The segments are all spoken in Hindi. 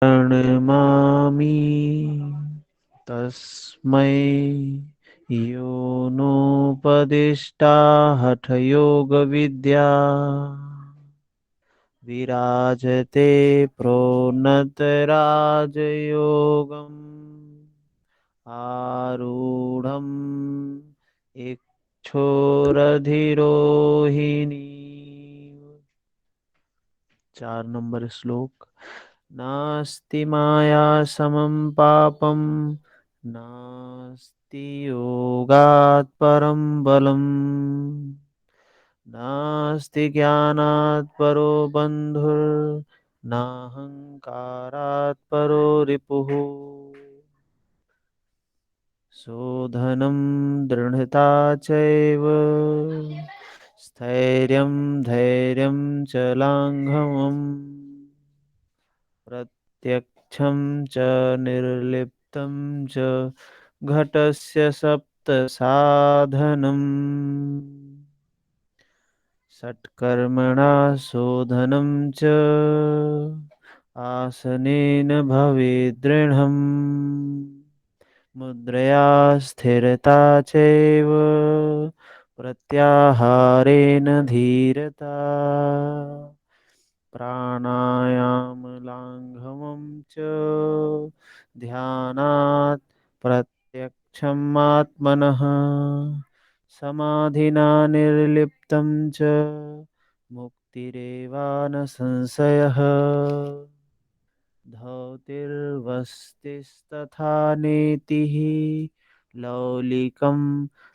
प्रणमामि तस्मै योऽनुपदिष्टा हठयोगविद्या विराजते प्रोन्नतराजयोगम् आरूढम् इक्षोरधिरोहिणी। 4 नंबर श्लोक। नास्ति माया समं पापं नास्ति योगात् परं बलम् नास्ति ज्ञानात् परो बन्धुर्नाहङ्कारात् परो रिपुः। शोधनं दृढता चैव स्थैर्यं धैर्यं च लाङ्घवम् प्रत्यक्षं च निर्लिप्तं च घटस्य सप्तसाधनम्। षट्कर्मणा शोधनं च आसनेन भवेत् दृढम् मुद्रया स्थिरता चैव प्रत्याहारेण धीरता प्राणायामलाङ्घवं च ध्यानात् प्रत्यक्षम् आत्मनः समाधिना निर्लिप्तं च मुक्तिरेवा न संशयः। धौतिर्वस्तिस्तथा नेतिः लौलिकं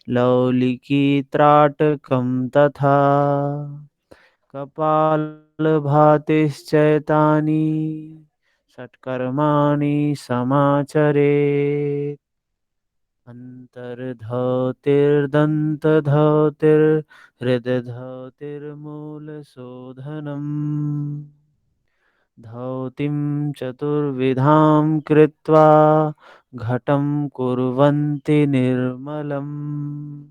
लौलिकी त्राटकं तथा कपालभातिश्चैतानि षट्कर्माणि समाचरेत्। अन्तर्धौतिर्दन्तधौतिर्हृदधौतिर्मूलशोधनम् धौतिं चतुर्विधां कृत्वा घटं कुर्वन्ति निर्मलम्।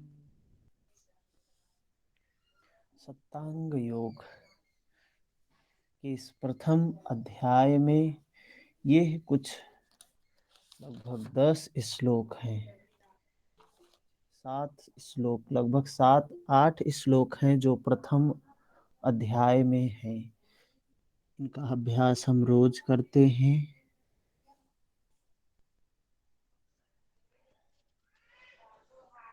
सप्तांग योग के इस प्रथम अध्याय में ये कुछ लगभग 10 श्लोक हैं। 7 श्लोक, लगभग 7-8 श्लोक हैं जो प्रथम अध्याय में हैं। इनका अभ्यास हम रोज करते हैं।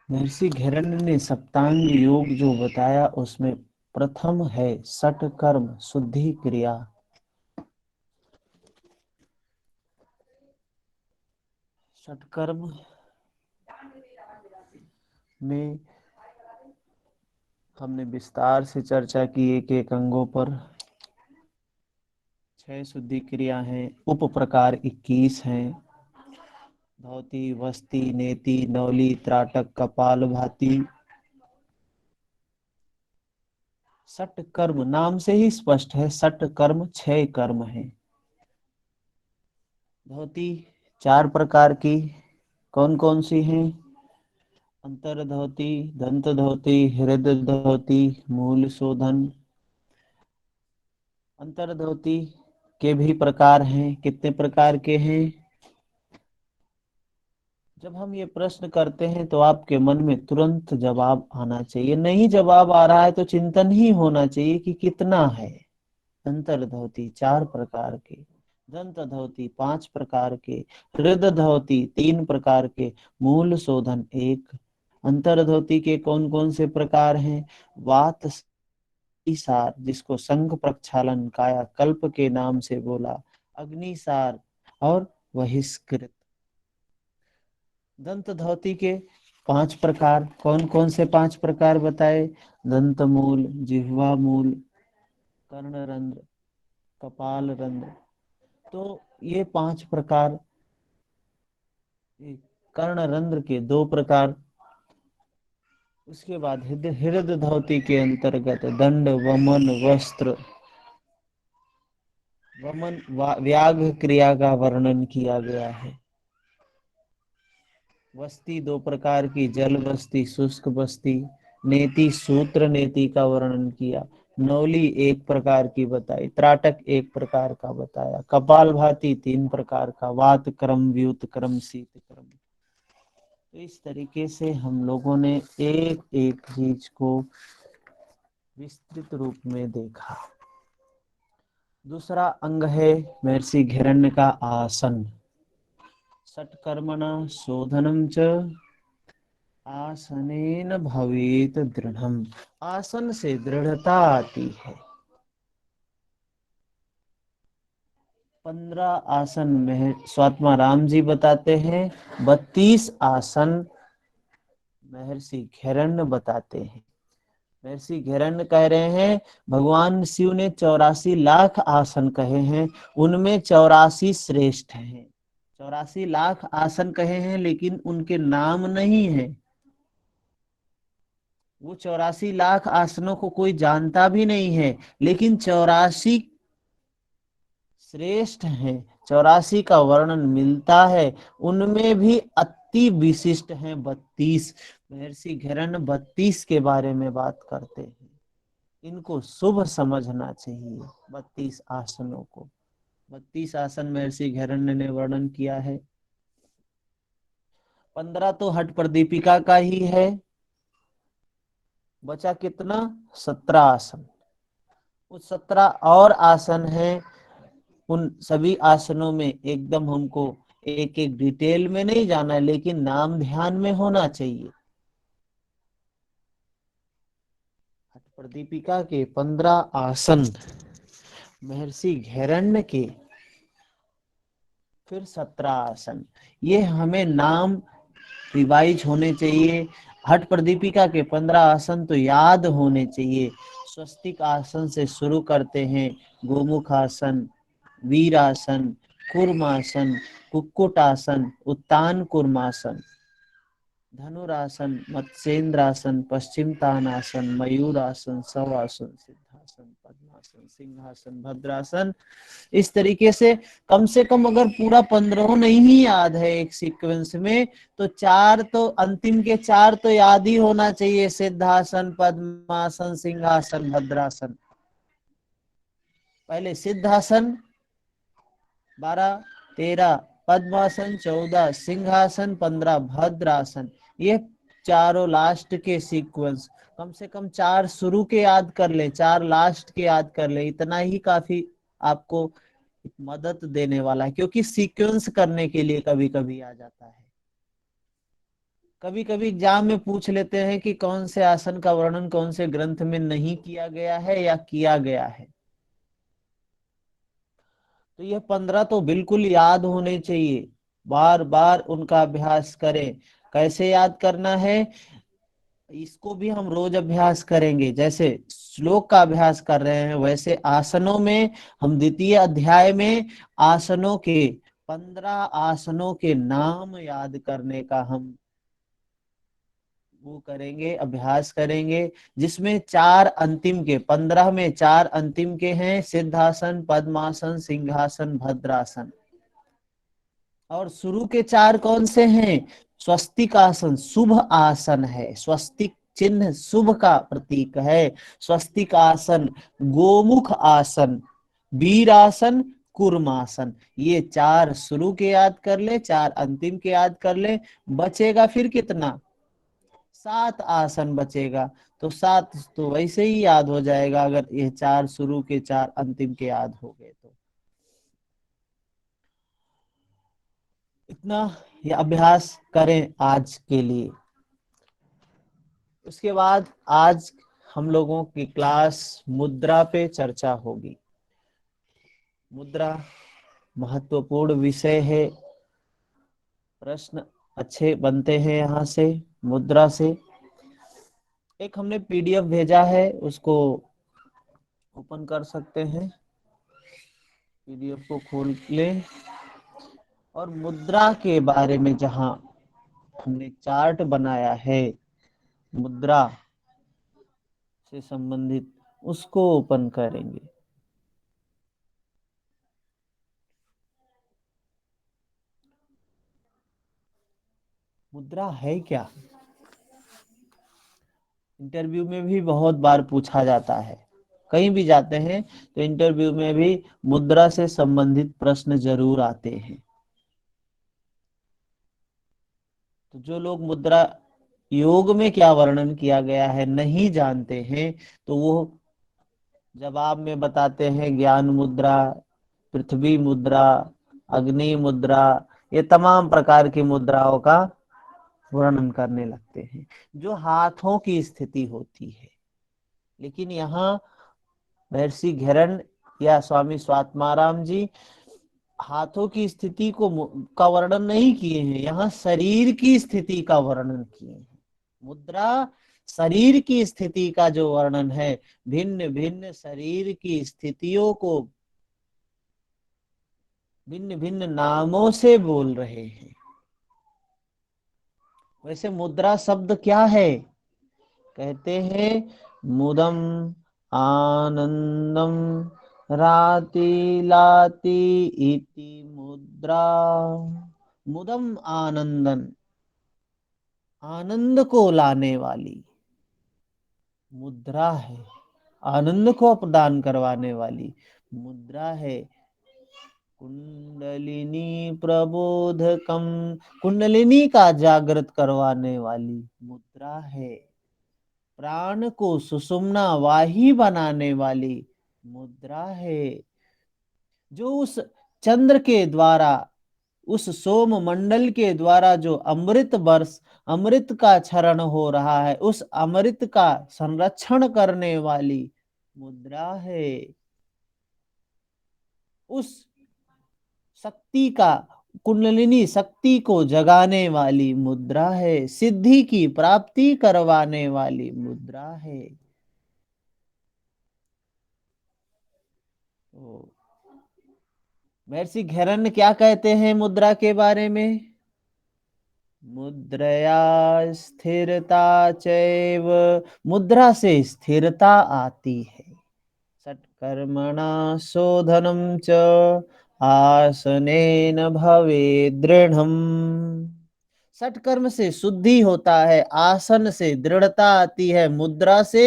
महर्षि घेरण्य ने सप्तांग योग जो बताया उसमें प्रथम है षटकर्म शुद्धि क्रिया। षटकर्म में हमने विस्तार से चर्चा की एक एक अंगों पर। 6 शुद्धि क्रिया हैं, उप प्रकार 21 हैं। धौति, वस्ति, नेति, नौली, त्राटक, कपाल भाति। षट कर्म नाम से ही स्पष्ट है, षट कर्म 6 कर्म है। धौति 4 प्रकार की, कौन कौन सी हैं? अंतर धौति, दंत धौति, हृदय धौति, मूल शोधन। अंतर धौति के भी प्रकार हैं। कितने प्रकार के हैं? जब हम ये प्रश्न करते हैं तो आपके मन में तुरंत जवाब आना चाहिए। नहीं जवाब आ रहा है तो चिंतन ही होना चाहिए कि कितना है। अंतर धौति 4 प्रकार के, दंत धौति 5 प्रकार के, हृदय धौति 3 प्रकार के, मूल शोधन 1। अंतर धौति के कौन कौन से प्रकार हैं? वात सार, जिसको संघ प्रक्षालन काया कल्प के नाम से बोला, अग्निसार और वहिष्कृत। दंत धौति के 5 प्रकार, कौन कौन से 5 प्रकार बताए? दंत मूल, जिह्वा मूल, कर्ण रंध्र, कपाल रंध्र। तो ये 5 प्रकार। कर्ण रंध्र के 2 प्रकार। उसके बाद हृदय धौति के अंतर्गत दंड, वमन, वस्त्र। वमन व्याघ्र क्रिया का वर्णन किया गया है। वस्ती 2 प्रकार की, जल बस्ती, शुष्क बस्ती। नेति सूत्र नेति का वर्णन किया। नौली एक प्रकार की बताई, त्राटक एक प्रकार का बताया, कपालभाति तीन प्रकार का, वात क्रम, व्युत क्रम, शीत क्रम। तो इस तरीके से हम लोगों ने एक एक चीज को विस्तृत रूप में देखा। दूसरा अंग है महर्षि घिरण्य का आसन। षट्कर्मणा शोधनम च आसनेन भवेत दृढ़म। आसन से दृढ़ता आती है। 15 आसन में स्वात्मा राम जी बताते हैं, 32 आसन महर्षि घिरण्य बताते हैं। महर्षि घिरण्य कह रहे हैं भगवान शिव ने 84 लाख आसन कहे हैं, उनमें 84 श्रेष्ठ हैं। 84 लाख आसन कहे हैं लेकिन उनके नाम नहीं है। वो 84 लाख आसनों को कोई जानता भी नहीं है, लेकिन 84 श्रेष्ठ हैं। 84 का वर्णन मिलता है। उनमें भी अति विशिष्ट हैं 32। महर्षि घिरण्य 32 के बारे में बात करते हैं। इनको शुभ समझना चाहिए 32 आसनों को। 32 आसन महर्षि घिरण्य ने वर्णन किया है। 15 तो हठ प्रदीपिका का ही है। बचा कितना? 17 आसन। उस 17 और आसन हैं। उन सभी आसनों में एकदम हमको एक एक डिटेल में नहीं जाना है, लेकिन नाम ध्यान में होना चाहिए। हठ प्रदीपिका के 15 आसन, महर्षि घैरण्य के फिर 17 आसन, ये हमें नाम रिवाइज होने चाहिए। हठ प्रदीपिका के 15 आसन तो याद होने चाहिए। स्वस्तिक आसन से शुरू करते हैं। गोमुख आसन, वीरासन, कूर्मासन, कुक्कुटासन, उत्तान कूर्मासन, धनुरासन, मत्स्येंद्रासन, पश्चिम तानासन, मयूरासन, शवासन, सिद्धासन, पद्मासन, सिंहासन, भद्रासन। इस तरीके से कम अगर पूरा 15 नहीं ही याद है एक सीक्वेंस में, तो चार तो अंतिम के चार तो याद ही होना चाहिए। सिद्धासन, पद्मासन, सिंहासन, भद्रासन। पहले सिद्धासन 12, 13 पद्मासन, 14 सिंहासन, 15 भद्रासन। ये चारों लास्ट के सीक्वेंस। कम से कम चार शुरू के याद कर ले, चार लास्ट के याद कर ले, इतना ही काफी आपको मदद देने वाला है। क्योंकि सीक्वेंस करने के लिए कभी कभी आ जाता है। कभी कभी एग्जाम में पूछ लेते हैं कि कौन से आसन का वर्णन कौन से ग्रंथ में नहीं किया गया है या किया गया है। तो ये 15 तो बिल्कुल याद होने चाहिए। बार बार उनका अभ्यास करें। कैसे याद करना है, इसको भी हम रोज अभ्यास करेंगे। जैसे श्लोक का अभ्यास कर रहे हैं, वैसे आसनों में हम द्वितीय अध्याय में आसनों के 15 आसनों के नाम याद करने का हम वो करेंगे, अभ्यास करेंगे। जिसमें चार अंतिम के, 15 में चार अंतिम के हैं, सिद्धासन, पद्मासन, सिंहासन, भद्रासन। और शुरू के चार कौन से हैं? स्वस्तिक आसन शुभ आसन है। स्वस्तिक चिन्ह शुभ का प्रतीक है। स्वस्तिक आसन, गोमुख आसन, वीरासन, कुर्मासन। ये चार शुरू के याद कर ले, चार अंतिम के याद कर ले। बचेगा फिर कितना? 7 आसन बचेगा। तो 7 तो वैसे ही याद हो जाएगा अगर ये चार शुरू के चार अंतिम के याद हो गए तो। इतना ये अभ्यास करें आज के लिए। उसके बाद आज हम लोगों की क्लास मुद्रा पे चर्चा होगी। मुद्रा महत्वपूर्ण विषय है। प्रश्न अच्छे बनते हैं यहाँ से, मुद्रा से। एक हमने पीडीएफ भेजा है, उसको ओपन कर सकते हैं। पीडीएफ को खोल लें और मुद्रा के बारे में जहां हमने चार्ट बनाया है मुद्रा से संबंधित, उसको ओपन करेंगे। मुद्रा है क्या? इंटरव्यू में भी बहुत बार पूछा जाता है। कहीं भी जाते हैं तो इंटरव्यू में भी मुद्रा से संबंधित प्रश्न जरूर आते हैं। तो जो लोग मुद्रा योग में क्या वर्णन किया गया है नहीं जानते हैं, तो वो जवाब में बताते हैं ज्ञान मुद्रा, पृथ्वी मुद्रा, अग्नि मुद्रा, ये तमाम प्रकार की मुद्राओं का वर्णन करने लगते हैं जो हाथों की स्थिति होती है। लेकिन यहाँ महर्षि घेरन या स्वामी स्वात्माराम जी हाथों की स्थिति का वर्णन नहीं किए हैं, यहाँ शरीर की स्थिति का वर्णन किए हैं। मुद्रा शरीर की स्थिति का जो वर्णन है, भिन्न भिन्न शरीर की स्थितियों को भिन्न भिन्न नामों से बोल रहे हैं। वैसे मुद्रा शब्द क्या है? कहते हैं मुदम आनंदम राति लाति इति मुद्रा। मुदम आनंदन, आनंद को लाने वाली मुद्रा है, आनंद को प्रदान करवाने वाली मुद्रा है। कुंडलिनी प्रबोधकम, कुंडलिनी का जागृत करवाने वाली मुद्रा है। प्राण को सुषुम्ना वाही बनाने वाली मुद्रा है। जो उस चंद्र के द्वारा, उस सोम मंडल के द्वारा जो अमृत वर्ष, अमृत का क्षरण हो रहा है, उस अमृत का संरक्षण करने वाली मुद्रा है। उस शक्ति का, कुंडलिनी शक्ति को जगाने वाली मुद्रा है। सिद्धि की प्राप्ति करवाने वाली मुद्रा है। महर्षि घेरन क्या कहते हैं मुद्रा के बारे में? मुद्रया स्थिरता चैव, मुद्रा से स्थिरता आती है। सत्कर्मणा शोधनम च आसनेन भवे दृढ़म। सत्कर्म से शुद्धि होता है, आसन से दृढ़ता आती है, मुद्रा से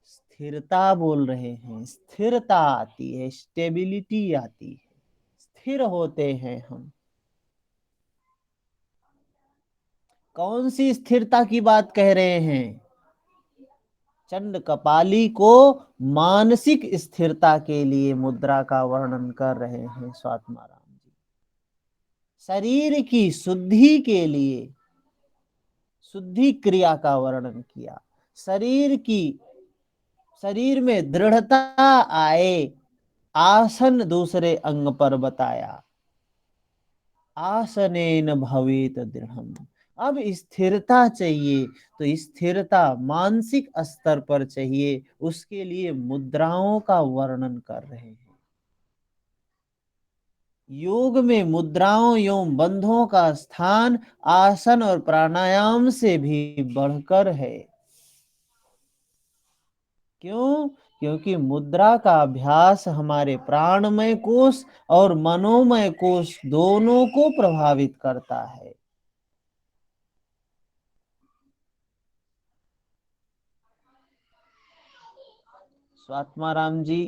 स्थिरता बोल रहे हैं, स्थिरता आती है, स्टेबिलिटी आती है, स्थिर होते हैं हम। कौन सी स्थिरता की बात कह रहे हैं? चंड कपाली को मानसिक स्थिरता के लिए मुद्रा का वर्णन कर रहे हैं स्वात्माराम जी। शरीर की शुद्धि के लिए शुद्धि क्रिया का वर्णन किया। शरीर में दृढ़ता आए, आसन दूसरे अंग पर बताया। आसनेन भवेत दृढ़म। अब स्थिरता चाहिए, तो स्थिरता मानसिक स्तर पर चाहिए, उसके लिए मुद्राओं का वर्णन कर रहे हैं। योग में मुद्राओं एवं बंधों का स्थान आसन और प्राणायाम से भी बढ़कर है। क्यों? क्योंकि मुद्रा का अभ्यास हमारे प्राणमय कोश और मनोमय कोश दोनों को प्रभावित करता है। स्वात्माराम जी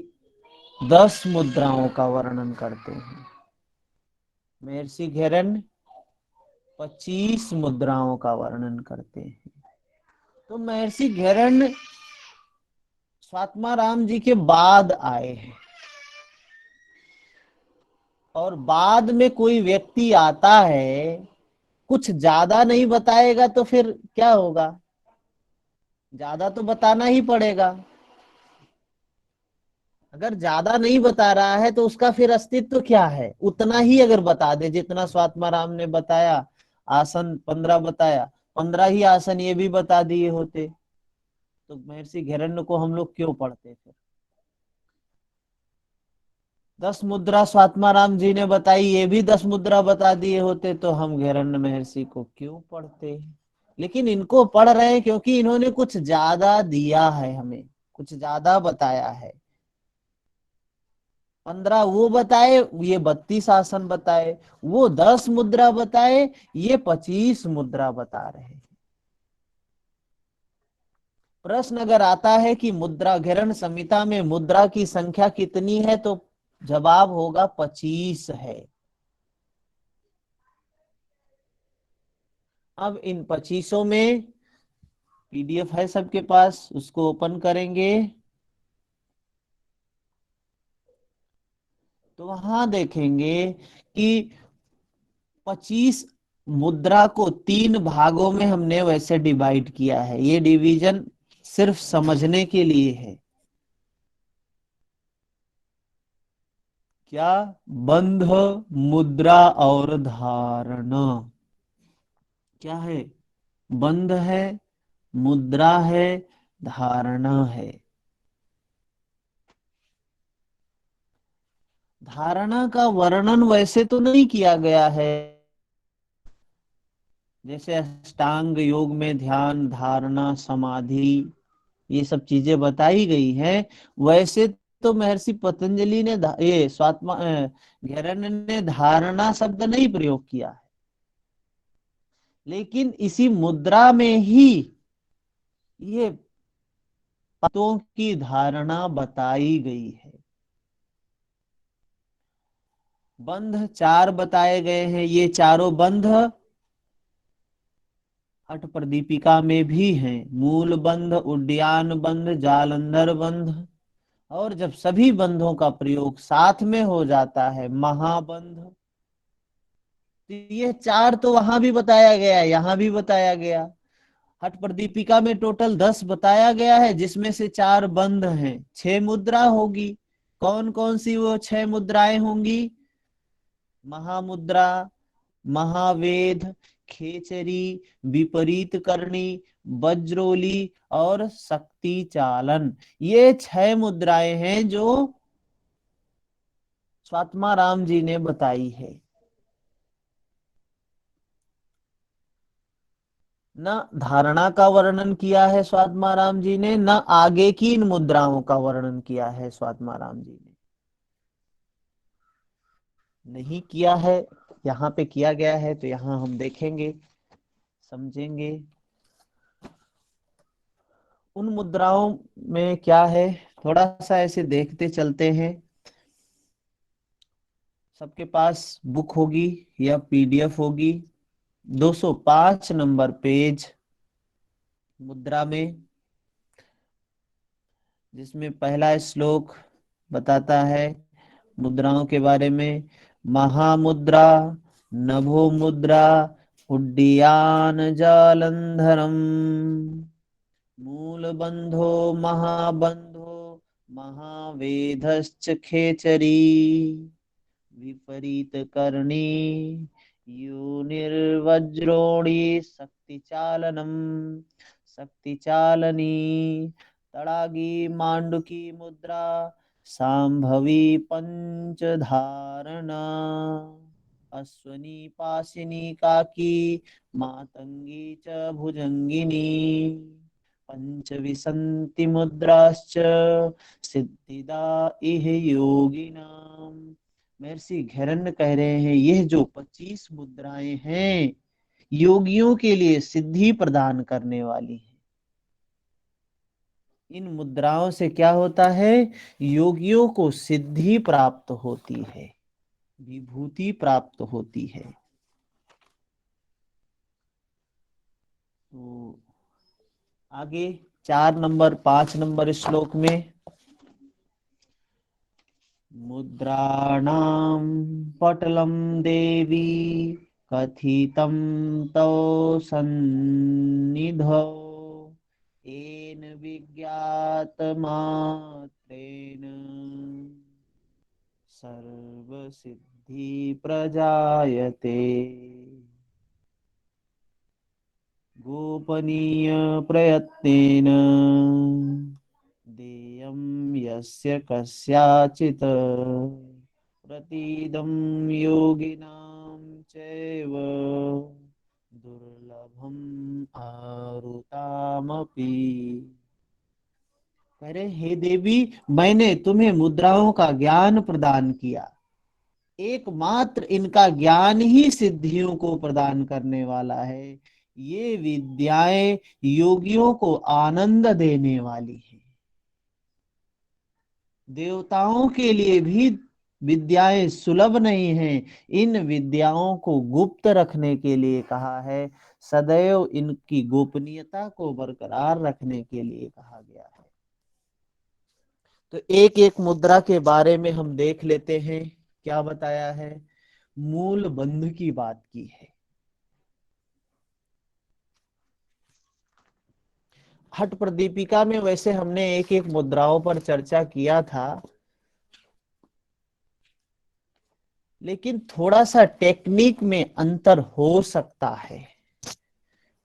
10 मुद्राओं का वर्णन करते हैं। महर्षि घेरन 25 मुद्राओं का वर्णन करते हैं। तो महर्षि घेरन स्वात्माराम जी के बाद आए हैं, और बाद में कोई व्यक्ति आता है, कुछ ज्यादा नहीं बताएगा तो फिर क्या होगा? ज्यादा तो बताना ही पड़ेगा। अगर ज्यादा नहीं बता रहा है तो उसका फिर अस्तित्व क्या है? उतना ही अगर बता दे जितना स्वात्माराम ने बताया। आसन 15 बताया, 15 ही आसन ये भी बता दिए होते तो महर्षि घेरण्य को हम लोग क्यों पढ़ते फिर? 10 मुद्रा स्वात्माराम जी ने बताई, ये भी 10 मुद्रा बता दिए होते तो हम घेरण्य महर्षि को क्यों पढ़ते? लेकिन इनको पढ़ रहे हैं क्योंकि इन्होंने कुछ ज्यादा दिया है, हमें कुछ ज्यादा बताया है। 15 वो बताए, ये 32 आसन बताए। वो 10 मुद्रा बताए, ये 25 मुद्रा बता रहे हैं। प्रश्न अगर आता है कि मुद्रा घेरण संहिता में मुद्रा की संख्या कितनी है, तो जवाब होगा 25 है। अब इन 25 में पीडीएफ है सबके पास, उसको ओपन करेंगे तो वहां देखेंगे कि 25 मुद्रा को 3 भागों में हमने वैसे डिवाइड किया है। ये डिवीजन सिर्फ समझने के लिए है। क्या? बंध, मुद्रा और धारणा। क्या है? बंध है, मुद्रा है, धारणा है। धारणा का वर्णन वैसे तो नहीं किया गया है, जैसे अष्टांग योग में ध्यान, धारणा, समाधि, ये सब चीजें बताई गई हैं। वैसे तो महर्षि पतंजलि ने ये स्वात्मा घेरन ने धारणा शब्द नहीं प्रयोग किया है, लेकिन इसी मुद्रा में ही ये पतों की धारणा बताई गई है। बंध 4 बताए गए हैं। ये चारों बंध हठ प्रदीपिका में भी हैं। मूल बंध, उड्डयन बंध, जालंधर बंध। और जब सभी बंधों का प्रयोग साथ में हो जाता है, महाबंध। तो ये 4 तो वहां भी बताया गया है, यहां भी बताया गया। हठ प्रदीपिका में टोटल 10 बताया गया है, जिसमें से 4 बंध हैं। 6 मुद्रा होगी। कौन कौन सी वो 6 मुद्राएं होंगी? महामुद्रा, महावेद, खेचरी, विपरीत करणी, वज्रोली और शक्ति चालन। ये 6 मुद्राएं हैं जो स्वात्मा राम जी ने बताई है। न धारणा का वर्णन किया है स्वात्मा राम जी ने, न आगे की इन मुद्राओं का वर्णन किया है स्वात्मा राम जी ने। नहीं किया है, यहाँ पे किया गया है, तो यहाँ हम देखेंगे, समझेंगे। उन मुद्राओं में क्या है, थोड़ा सा ऐसे देखते चलते हैं। सबके पास बुक होगी या पीडीएफ होगी। 205 नंबर पेज मुद्रा में, जिसमें पहला श्लोक बताता है मुद्राओं के बारे में। महामुद्रा, नभो मुद्रा, उड्डीयान जालंधरम, मूलबंधो महाबंधो, महावेधश्च खेचरी, विपरीत करणी, योनिर्वज्रोणी, शक्ति चालनम, शक्ति चालनी, तड़ागी मांडुकी मुद्रा, सांभवी पंच धारणा, अश्वनी पाशिनी काकी, मातंगी च भुजंगिनी, पंचविंशति मुद्राश्च सिद्धिदा इह योगिनाम। महर्षि घेरन कह रहे हैं, यह जो 25 मुद्राएं हैं, योगियों के लिए सिद्धि प्रदान करने वाली है। इन मुद्राओं से क्या होता है? योगियों को सिद्धि प्राप्त होती है, विभूति प्राप्त होती है। तो आगे 4 नंबर 5 नंबर श्लोक में, मुद्राणां पटलं देवी कथितं तव सन्निधौ, येन विज्ञातमात्रेण सर्वसिद्धि प्रजायते। गोपनीय प्रयत्नेन देयं यस्य कस्याचित्, प्रतीदं योगिनां चैव दुर्लभम आरुतामपि। कह रहे, हे देवी, मैंने तुम्हें मुद्राओं का ज्ञान प्रदान किया। एकमात्र इनका ज्ञान ही सिद्धियों को प्रदान करने वाला है। ये विद्याएं योगियों को आनंद देने वाली है। देवताओं के लिए भी विद्याएं सुलभ नहीं हैं। इन विद्याओं को गुप्त रखने के लिए कहा है, सदैव इनकी गोपनीयता को बरकरार रखने के लिए कहा गया है। तो एक एक मुद्रा के बारे में हम देख लेते हैं। क्या बताया है? मूल बंध की बात की है। हठ प्रदीपिका में वैसे हमने एक एक मुद्राओं पर चर्चा किया था, लेकिन थोड़ा सा टेक्निक में अंतर हो सकता है।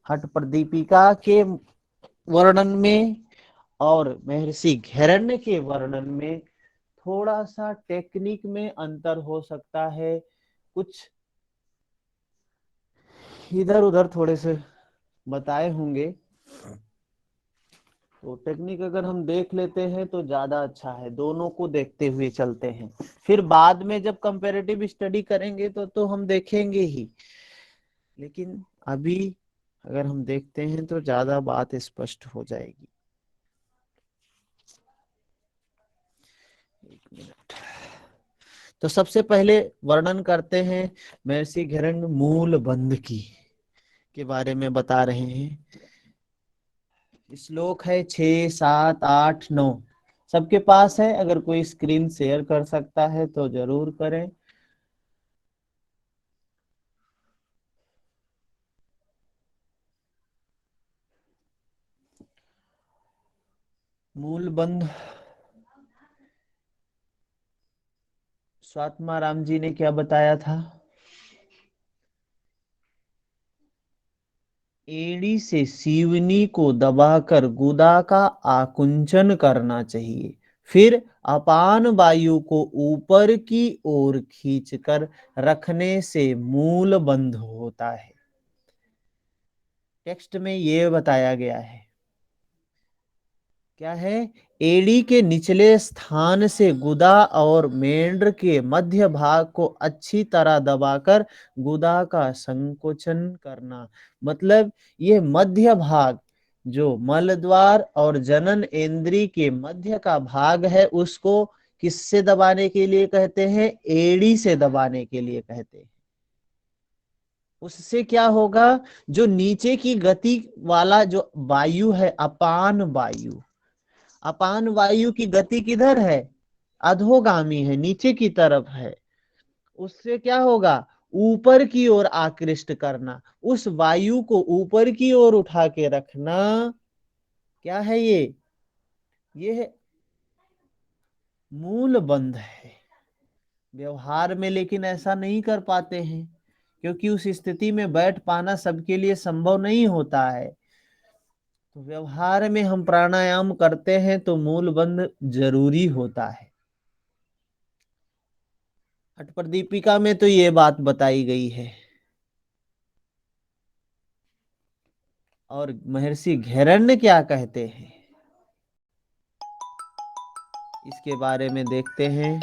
हठ प्रदीपिका के वर्णन में और महर्षि घेरण्य के वर्णन में थोड़ा सा टेक्निक में अंतर हो सकता है। कुछ इधर उधर थोड़े से बताए होंगे, तो टेक्निक अगर हम देख लेते हैं तो ज्यादा अच्छा है। दोनों को देखते हुए चलते हैं, फिर बाद में जब कंपैरेटिव स्टडी करेंगे तो हम देखेंगे ही, लेकिन अभी अगर हम देखते हैं तो ज्यादा बात स्पष्ट हो जाएगी। एक मिनट। तो सबसे पहले वर्णन करते हैं महर्षि घेरण्य मूल बंध की के बारे में बता रहे हैं। श्लोक है 6, 7, 8, 9। सबके पास है? अगर कोई स्क्रीन शेयर कर सकता है तो जरूर करें। मूल बंध स्वात्मा राम जी ने क्या बताया था? एड़ी से सीवनी को दबाकर गुदा का आकुंचन करना चाहिए, फिर अपान वायु को ऊपर की ओर खींचकर रखने से मूल बंध होता है। टेक्स्ट में ये बताया गया है। क्या है? एड़ी के निचले स्थान से गुदा और मेंढर के मध्य भाग को अच्छी तरह दबाकर गुदा का संकोचन करना। मतलब ये मध्य भाग जो मलद्वार और जनन इंद्री के मध्य का भाग है, उसको किससे दबाने के लिए कहते हैं? एड़ी से दबाने के लिए कहते हैं। उससे क्या होगा? जो नीचे की गति वाला जो वायु है, अपान वायु, अपान वायु की गति किधर है? अधोगामी है, नीचे की तरफ है। उससे क्या होगा? ऊपर की ओर आकृष्ट करना, उस वायु को ऊपर की ओर उठा के रखना। क्या है ये है मूल बंध है। व्यवहार में लेकिन ऐसा नहीं कर पाते हैं, क्योंकि उस स्थिति में बैठ पाना सबके लिए संभव नहीं होता है। तो व्यवहार में हम प्राणायाम करते हैं तो मूल बंध जरूरी होता है। हठ प्रदीपिका में तो ये बात बताई गई है। और महर्षि घेरण्य क्या कहते हैं इसके बारे में देखते हैं।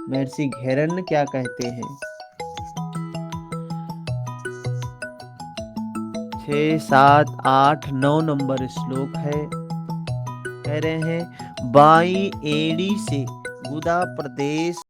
महर्षि घेरण्य क्या कहते हैं? 6, 7, 8, 9 नंबर श्लोक है। कह रहे हैं बाई एड़ी से गुदा प्रदेश